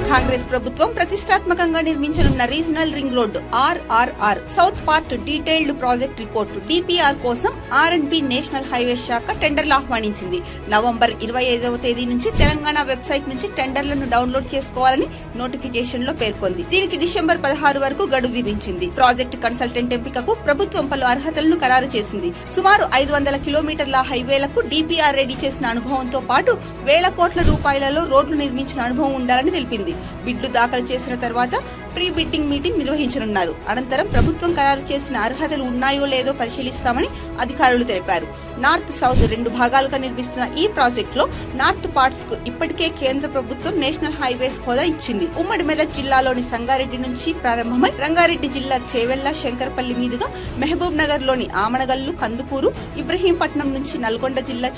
కాంగ్రెస్ ప్రభుత్వం ప్రతిష్టాత్మకంగా నిర్మించనున్న regional ring road RRR south part detailed project report DPR కోసం R&B నేషనల్ హైవేస్ శాఖ టెండర్లు ఆహ్వానించింది. నవంబర్ 25వ తేదీ నుంచి తెలంగాణ వెబ్సైట్ నుంచి టెండర్లను డౌన్లోడ్ చేసుకోవాలని నోటిఫికేషన్ లో పేర్కొంది. దీనికి డిసెంబర్ 16 వరకు గడువు విధించింది. ప్రాజెక్టు కన్సల్టెంట్ ఎంపికకు ప్రభుత్వం పలు అర్హతలను ఖరారు చేసింది. సుమారు 500 కిలోమీటర్ల హైవేలకు DPR రెడీ చేసిన అనుభవంతో పాటు వేల కోట్ల రూపాయలలో రోడ్లు నిర్మించిన అనుభవం ఉండాలని తెలిపింది. బిడ్లు దాఖలు చేసిన తర్వాత ప్రీ బిడ్డింగ్ మీటింగ్ నిర్వహించనున్నారు. అనంతరం ప్రభుత్వం ఖరారు చేసిన అర్హతలు ఉన్నాయో లేదో పరిశీలిస్తామని అధికారులు తెలిపారు. నార్త్ సౌత్ 2 భాగాలుగా నిర్మిస్తున్న ఈ ప్రాజెక్టులో నార్త్ పార్ట్స్ కు ఇప్పటికే కేంద్ర ప్రభుత్వం నేషనల్ హైవేస్ హోదా ఇచ్చింది. ఉమ్మడి మెదక్ జిల్లాలోని సంగారెడ్డి నుంచి ప్రారంభమై రంగారెడ్డి జిల్లా చేవెళ్ల, శంకరపల్లి మీదుగా మహబూబ్ నగర్ లోని ఆమనగల్లు, కందుకూరు, ఇబ్రహీంపట్నం నుంచి నల్గొండ జిల్లా